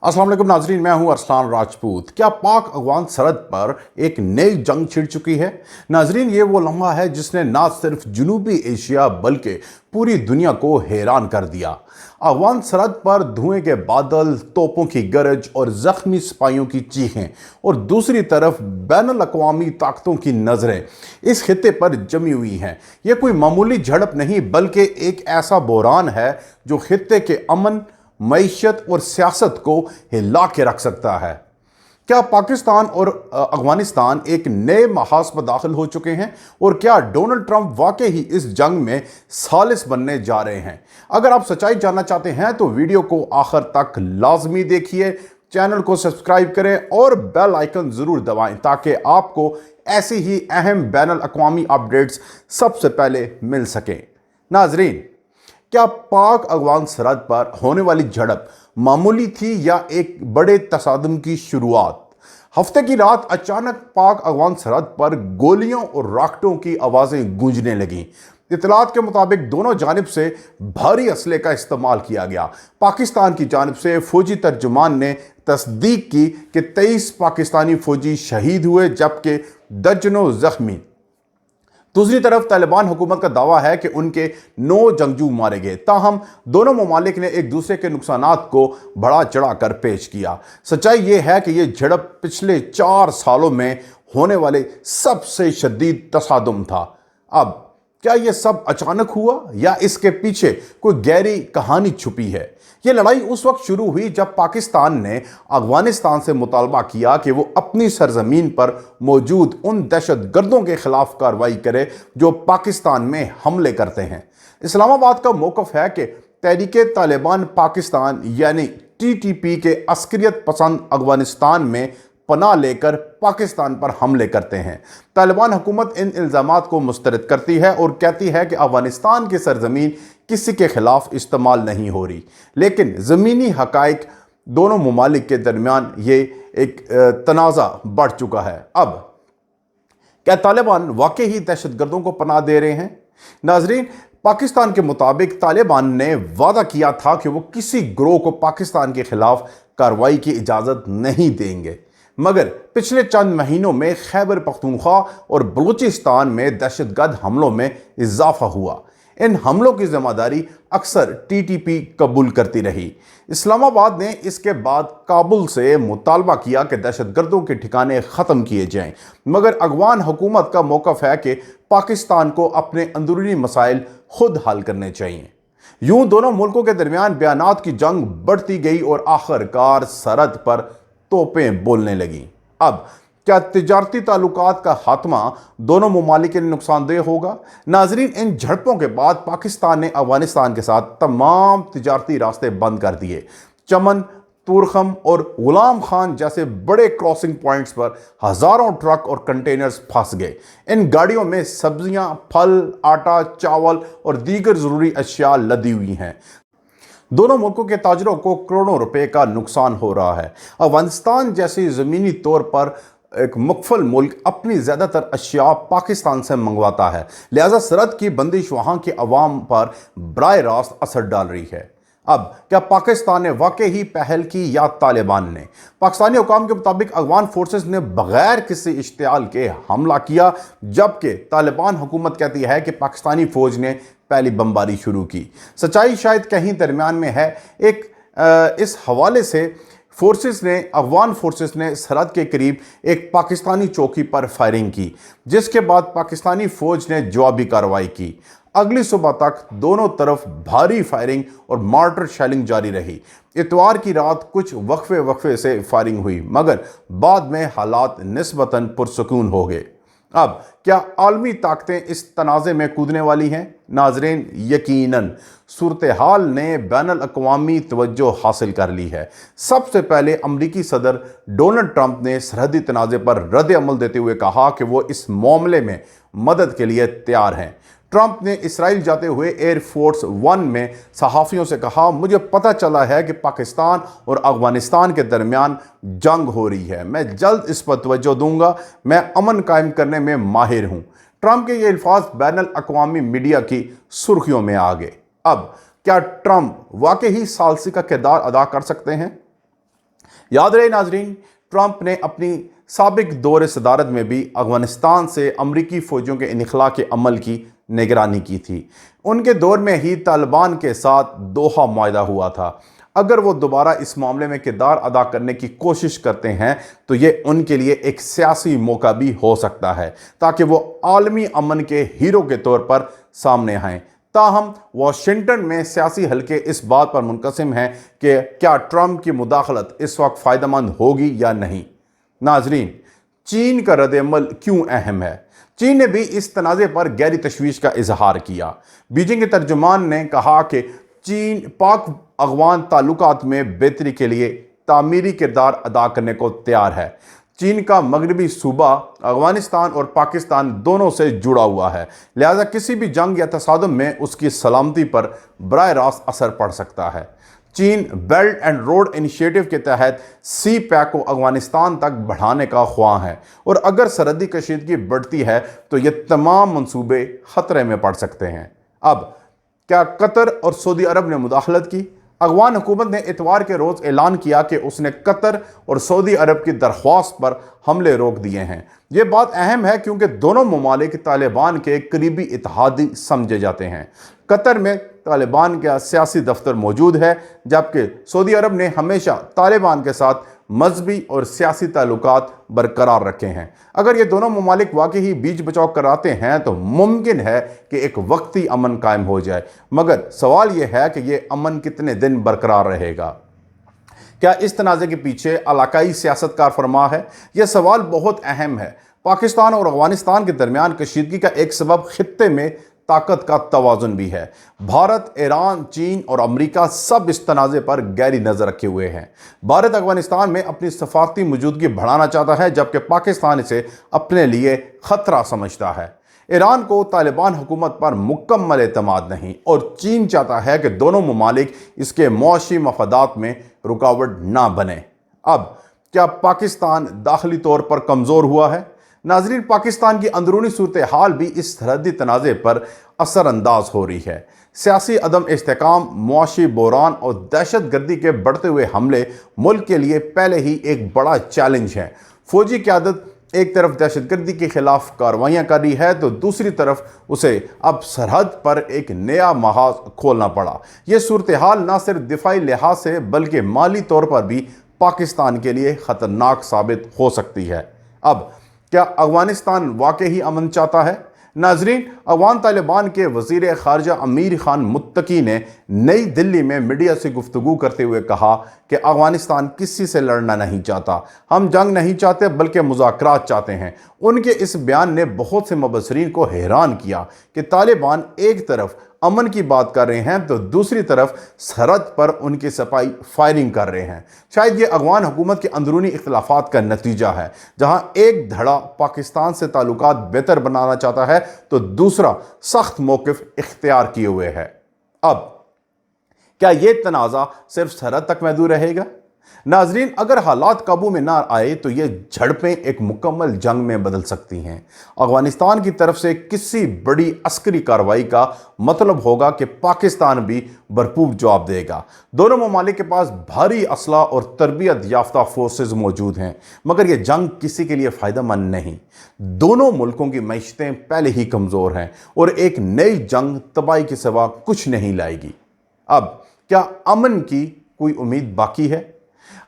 अस्सलाम वालेकुम नाजरीन, मैं हूं अरसलान राजपूत। क्या पाक अफगान सरहद पर एक नई जंग छिड़ चुकी है? नाजरीन, ये वो लम्हा है जिसने ना सिर्फ जनूबी एशिया बल्कि पूरी दुनिया को हैरान कर दिया। अफगान सरहद पर धुएं के बादल, तोपों की गरज और जख्मी सिपाहियों की चीखें, और दूसरी तरफ बैनुल अक़वामी ताकतों की नज़रें इस खित्ते पर जमी हुई हैं। यह कोई मामूली झड़प नहीं बल्कि एक ऐसा बहरान है जो खित्ते के अमन, मईशत और सियासत को हिला के रख सकता है। क्या पाकिस्तान और अफगानिस्तान एक नए महाज पर दाखिल हो चुके हैं? और क्या डोनाल्ड ट्रंप वाकई ही इस जंग में सालिस बनने जा रहे हैं? अगर आप सच्चाई जानना चाहते हैं तो वीडियो को आखिर तक लाजमी देखिए, चैनल को सब्सक्राइब करें और बेल आइकन ज़रूर दबाएं ताकि आपको ऐसी ही अहम बैनुल अक़वामी अपडेट्स सबसे पहले मिल सकें। नाजरीन, क्या पाक अफगान सरहद पर होने वाली झड़प मामूली थी या एक बड़े तसादम की शुरुआत? हफ्ते की रात अचानक पाक अफगान सरहद पर गोलियों और रॉकेटों की आवाज़ें गूंजने लगीं। इतलात के मुताबिक दोनों जानिब से भारी असले का इस्तेमाल किया गया। पाकिस्तान की जानिब से फौजी तर्जुमान ने तस्दीक की कि 23 पाकिस्तानी फौजी शहीद हुए जबकि दर्जनों जख्मी। दूसरी तरफ तालिबान हुकूमत का दावा है कि उनके 9 जंगजू मारे गए। ताहम दोनों ममालिक ने एक दूसरे के नुकसानात को बढ़ा चढ़ा कर पेश किया। सच्चाई ये है कि यह झड़प पिछले 4 सालों में होने वाले सबसे शदीद तसादुम था। अब क्या यह सब अचानक हुआ या इसके पीछे कोई गहरी कहानी छुपी है? यह लड़ाई उस वक्त शुरू हुई जब पाकिस्तान ने अफगानिस्तान से मुतालबा किया कि वो अपनी सरजमीन पर मौजूद उन दहशतगर्दों के खिलाफ कार्रवाई करे जो पाकिस्तान में हमले करते हैं। इस्लामाबाद का मौक़िफ़ है कि तहरीके तालिबान पाकिस्तान यानी TTP के अस्करियत पसंद अफगानिस्तान में पनाह लेकर पाकिस्तान पर हमले करते हैं। तालिबान हुकूमत इन इल्ज़ामात को मुस्तरद करती है और कहती है कि अफगानिस्तान की सरजमीन किसी के खिलाफ इस्तेमाल नहीं हो रही, लेकिन ज़मीनी हक़ाइक़ दोनों ममालिक के दरमियान ये एक तनाज़ा बढ़ चुका है। अब क्या तालिबान वाकई ही दहशतगर्दों को पनाह दे रहे हैं? नाजरीन, पाकिस्तान के मुताबिक तालिबान ने वादा किया था कि वो किसी गिरोह को पाकिस्तान के खिलाफ कार्रवाई की इजाज़त नहीं देंगे, मगर पिछले चंद महीनों में खैबर पख्तूनख्वा और बलूचिस्तान में दहशतगर्द हमलों में इजाफा हुआ। इन हमलों की जिम्मेदारी अक्सर TTP कबूल करती रही। इस्लामाबाद ने इसके बाद काबुल से मुतालबा किया कि दहशतगर्दों के ठिकाने ख़त्म किए जाएं, मगर अफगान हुकूमत का मौक़िफ़ है कि पाकिस्तान को अपने अंदरूनी मसाइल खुद हल करने चाहिए। यूं दोनों मुल्कों के दरमियान बयानात की जंग बढ़ती गई और आखिरकार सरहद पर तोपें बोलने लगी। अब क्या तिजारती ताल्लुकात का खात्मा दोनों ममालिक के लिए नुकसानदेह होगा? नाजरीन, इन झड़पों के बाद पाकिस्तान ने अफगानिस्तान के साथ तमाम तिजारती रास्ते बंद कर दिए। चमन, तुरखम और गुलाम खान जैसे बड़े क्रॉसिंग पॉइंट्स पर हज़ारों ट्रक और कंटेनर्स फंस गए। इन गाड़ियों में सब्जियां, फल, आटा, चावल और दीगर ज़रूरी अशिया लदी हुई हैं। दोनों मुल्कों के ताजरों को करोड़ों रुपए का नुकसान हो रहा है। अफगानिस्तान जैसी ज़मीनी तौर पर एक मुख्फल मुल्क अपनी ज़्यादातर अशिया पाकिस्तान से मंगवाता है, लिहाजा सरहद की बंदिश वहाँ के अवाम पर बराह रास्त असर डाल रही है। अब क्या पाकिस्तान ने वाकई ही पहल की या तालिबान ने? पाकिस्तानी हुकाम के मुताबिक अफगान फोर्सेस ने बगैर किसी इश्तियाल के हमला किया, जबकि तालिबान हुकूमत कहती है कि पाकिस्तानी फ़ौज ने पहली बमबारी शुरू की। सच्चाई शायद कहीं दरमियान में है। इस हवाले से अफगान फोर्सेस ने सरहद के करीब एक पाकिस्तानी चौकी पर फायरिंग की, जिसके बाद पाकिस्तानी फ़ौज ने जवाबी कार्रवाई की। अगली सुबह तक दोनों तरफ भारी फायरिंग और मार्टर शेलिंग जारी रही। इतवार की रात कुछ वक्फे से फायरिंग हुई, मगर बाद में हालात निस्बतन पुरसुकून हो गए। अब क्या आलमी ताकतें इस तनाज़े में कूदने वाली हैं? नाजरीन, यकीनन सूरत हाल ने बैनुल अक़वामी तवज्जो हासिल कर ली है। सबसे पहले अमरीकी सदर डोनाल्ड ट्रंप ने सरहदी तनाज़े पर रद्द अमल देते हुए कहा कि वो इस मामले में मदद के लिए तैयार हैं। ट्रंप ने इसराइल जाते हुए एयरफोर्स 1 में सहाफ़ियों से कहा, मुझे पता चला है कि पाकिस्तान और अफगानिस्तान के दरमियान जंग हो रही है। मैं जल्द इस पर तवज्जो दूंगा। मैं अमन कायम करने में माहिर हूँ। ट्रंप के ये अल्फाज बैनुल अक़वामी मीडिया की सुर्खियों में आ गए। अब क्या ट्रंप वाकई ही सालसी का किरदार अदा कर सकते हैं? याद रहे नाजरीन, ट्रंप ने अपनी साबिक दौर सदारत में भी अफगानिस्तान से अमरीकी फ़ौजियों के इनखला के अमल की निगरानी की थी। उनके दौर में ही तालिबान के साथ दोहा मुआहदा हुआ था। अगर वो दोबारा इस मामले में किरदार अदा करने की कोशिश करते हैं तो ये उनके लिए एक सियासी मौका भी हो सकता है, ताकि वो आलमी अमन के हीरो के तौर पर सामने आएँ। ताहम वाशिंगटन में सियासी हलके इस बात पर मुनक़सिम हैं कि क्या ट्रंप की मुदाखलत इस वक्त फ़ायदेमंद होगी या नहीं। नाजरीन, चीन का रद्द-ए-अमल क्यों अहम है? चीन ने भी इस तनाज़े पर गहरी तशवीश का इजहार किया। बीजिंग के तर्जुमान ने कहा कि चीन पाक अफगान ताल्लुकात में बेहतरी के लिए तामीरी किरदार अदा करने को तैयार है। चीन का मगरबी सूबा अफगानिस्तान और पाकिस्तान दोनों से जुड़ा हुआ है, लिहाजा किसी भी जंग या तसादुम में उसकी सलामती पर बराह रास्त असर पड़ सकता है। चीन बेल्ट एंड रोड इनिशिएटिव के तहत सी पैक को अफगानिस्तान तक बढ़ाने का ख्वाह है, और अगर सरहदी कशीदगी बढ़ती है तो ये तमाम मंसूबे खतरे में पड़ सकते हैं। अब क्या कतर और सऊदी अरब ने मुदाखलत की? अफगान हुकूमत ने इतवार के रोज़ ऐलान किया कि उसने कतर और सऊदी अरब की दरख्वास्त पर हमले रोक दिए हैं। ये बात अहम है क्योंकि दोनों ममालिक तालिबान के करीबी इत्तेहादी समझे जाते हैं। कतर में तालिबान का सियासी दफ्तर मौजूद है, जबकि सऊदी अरब ने हमेशा तालिबान के साथ मजहबी और सियासी ताल्लुकात बरकरार रखे हैं। अगर ये दोनों ममालिक वाकई ही बीच बचाव कराते हैं तो मुमकिन है कि एक वक्ती अमन कायम हो जाए, मगर सवाल ये है कि ये अमन कितने दिन बरकरार रहेगा। क्या इस तनाज़े के पीछे इलाकाई सियासत कार फरमा है? यह सवाल बहुत अहम है। पाकिस्तान और अफगानिस्तान के दरमियान कशीदगी का एक सबब खित्ते में ताकत का तवाज़ुन भी है। भारत, ईरान, चीन और अमेरिका सब इस तनाज़े पर गहरी नज़र रखे हुए हैं। भारत अफगानिस्तान में अपनी सफारती मौजूदगी बढ़ाना चाहता है, जबकि पाकिस्तान इसे अपने लिए ख़तरा समझता है। ईरान को तालिबान हुकूमत पर मुकम्मल एतमाद नहीं, और चीन चाहता है कि दोनों ममालिक इसके मुआशी मफादात में रुकावट ना बने। अब क्या पाकिस्तान दाखिली तौर पर कमज़ोर हुआ है? नाजरीन, पाकिस्तान की अंदरूनी सूरत हाल भी इस सरहदी तनाज़े पर असरअंदाज हो रही है। सियासी अदम इस्तेकाम, मुआशी बहरान और दहशत गर्दी के बढ़ते हुए हमले मुल्क के लिए पहले ही एक बड़ा चैलेंज है। फौजी क़यादत एक तरफ दहशत गर्दी के खिलाफ कार्रवाइयाँ कर रही है तो दूसरी तरफ उसे अब सरहद पर एक नया महाज खोलना पड़ा। यह सूरत हाल न सिर्फ दिफाई लिहाज से बल्कि माली तौर पर भी पाकिस्तान के लिए ख़तरनाक साबित हो सकती है। अब क्या अफगानिस्तान वाकई ही अमन चाहता है? नाजरीन, अफगान तालिबान के वज़ीर ख़ारजा अमीर खान मुत्तकी ने नई दिल्ली में मीडिया से गुफ्तगू करते हुए कहा कि अफगानिस्तान किसी से लड़ना नहीं चाहता, हम जंग नहीं चाहते बल्कि मुज़ाकरात चाहते हैं। उनके इस बयान ने बहुत से मुबसरीन को हैरान किया कि तालिबान एक तरफ अमन की बात कर रहे हैं तो दूसरी तरफ सरहद पर उनकी सपाई फायरिंग कर रहे हैं। शायद ये अफगान हुकूमत के अंदरूनी इख्तलाफात का नतीजा है, जहां एक धड़ा पाकिस्तान से ताल्लुकात बेहतर बनाना चाहता है तो दूसरा सख्त मौक़िफ़ इख्तियार किए हुए है। अब क्या ये तनाज़ा सिर्फ सरहद तक महदूद रहेगा? नाजरीन, अगर हालात काबू में ना आए तो ये झड़पें एक मुकम्मल जंग में बदल सकती हैं। अफगानिस्तान की तरफ से किसी बड़ी अस्करी कार्रवाई का मतलब होगा कि पाकिस्तान भी भरपूर जवाब देगा। दोनों ममालिक के पास भारी असला और तरबियत याफ्ता फोर्सेज मौजूद हैं, मगर यह जंग किसी के लिए फ़ायदेमंद नहीं। दोनों मुल्कों की मईशतें पहले ही कमज़ोर हैं और एक नई जंग तबाही के सिवा कुछ नहीं लाएगी। अब क्या अमन की कोई उम्मीद बाकी है?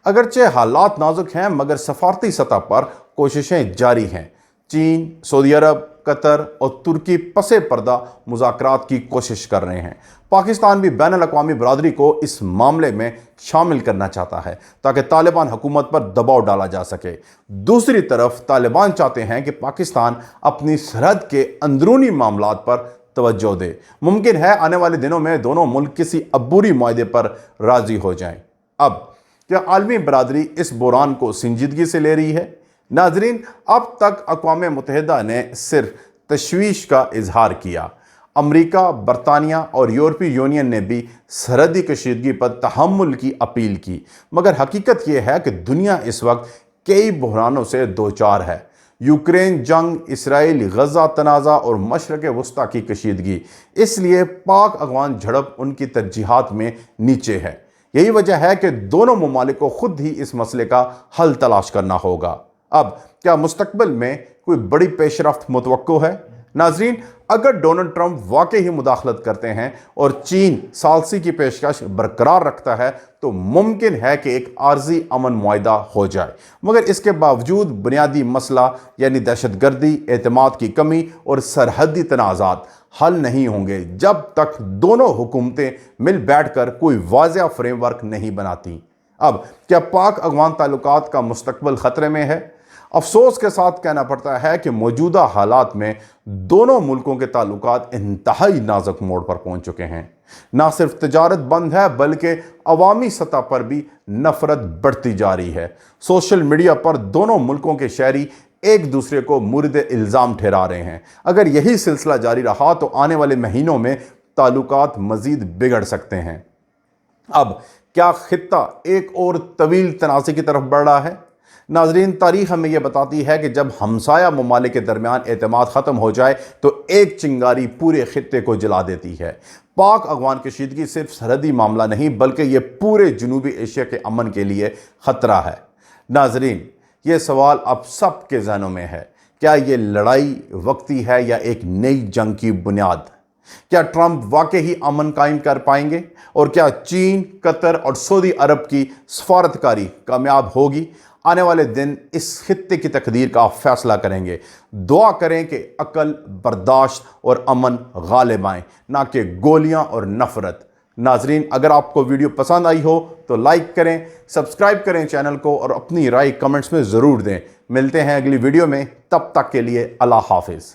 अगरचे हालात नाजुक हैं मगर सफारती सतह पर कोशिशें जारी हैं। चीन, सऊदी अरब, कतर और तुर्की पसे पर्दा मुज़ाकरात की कोशिश कर रहे हैं। पाकिस्तान भी बैनुल अक़वामी बरादरी को इस मामले में शामिल करना चाहता है ताकि तालिबान हुकूमत पर दबाव डाला जा सके। दूसरी तरफ तालिबान चाहते हैं कि पाकिस्तान अपनी सरहद के अंदरूनी मामलात पर तवज्जो दे। मुमकिन है आने वाले दिनों में दोनों मुल्क किसी अबूरी मुआहदे पर राज़ी हो जाएं। अब क्या आलमी बरादरी इस बहरान को संजीदगी से ले रही है? नाजरीन, अब तक अक़वाम मुत्तहिदा ने सिर्फ तशवीश का इजहार किया। अमरीका, बरतानिया और यूरोपीय यूनियन ने भी सरहदी कशीदगी पर तहम्मुल की अपील की, मगर हकीकत यह है कि दुनिया इस वक्त कई बहरानों से दो चार है। यूक्रेन जंग, इसराइल गज़ा तनाज़ा और मशरक़ वस्ता की कशीदगी, इसलिए पाक अफ़गान झड़प उनकी तरजीहात में नीचे है। यही वजह है कि दोनों ममालिक को खुद ही इस मसले का हल तलाश करना होगा। अब क्या मुस्तकबिल में कोई बड़ी पेशरफ्त मुतवक्को है? नाजरीन, अगर डोनाल्ड ट्रंप वाकई ही मुदाखलत करते हैं और चीन सालसी की पेशकश बरकरार रखता है तो मुमकिन है कि एक आर्जी अमन मुआहिदा हो जाए, मगर इसके बावजूद बुनियादी मसला यानी दहशतगर्दी, एतमाद की कमी और सरहदी तनाज़ात हल नहीं होंगे जब तक दोनों हुकूमतें मिल बैठकर कोई वाज़ेह फ्रेमवर्क नहीं बनाती। अब क्या पाक अफगान ताल्लुकात का मुस्तकबिल ख़तरे में है? अफसोस के साथ कहना पड़ता है कि मौजूदा हालात में दोनों मुल्कों के ताल्लुकात इंतहाई नाजुक मोड़ पर पहुंच चुके हैं। ना सिर्फ तजारत बंद है बल्कि अवामी सतह पर भी नफरत बढ़ती जा रही है। सोशल मीडिया पर दोनों मुल्कों के शहरी एक दूसरे को मुर्द इल्ज़ाम ठहरा रहे हैं। अगर यही सिलसिला जारी रहा तो आने वाले महीनों में ताल्लुकात मज़ीद बिगड़ सकते हैं। अब क्या खित्ता एक और तवील तनाज़े की तरफ बढ़ रहा है? नाजरीन, तारीख हमें यह बताती है कि जब हमसाया ममालिक के दरमियान एतमाद ख़त्म हो जाए तो एक चिंगारी पूरे खित्ते को जला देती है। पाक अफगान कशीदगी सिर्फ सरहदी मामला नहीं बल्कि यह पूरे जनूबी एशिया के अमन के लिए ख़तरा है। नाजरीन, ये सवाल अब सब के जहनों में है, क्या ये लड़ाई वक्ती है या एक नई जंग की बुनियाद? क्या ट्रंप वाकई ही अमन कायम कर पाएंगे और क्या चीन, कतर और सऊदी अरब की सफारतकारी कामयाब होगी? आने वाले दिन इस खित्ते की तकदीर का फैसला करेंगे। दुआ करें कि अकल, बर्दाश्त और अमन गालिब आएं, ना कि गोलियां और नफरत। नाजरीन, अगर आपको वीडियो पसंद आई हो तो लाइक करें, सब्सक्राइब करें चैनल को और अपनी राय कमेंट्स में ज़रूर दें। मिलते हैं अगली वीडियो में, तब तक के लिए अल्लाह हाफिज़।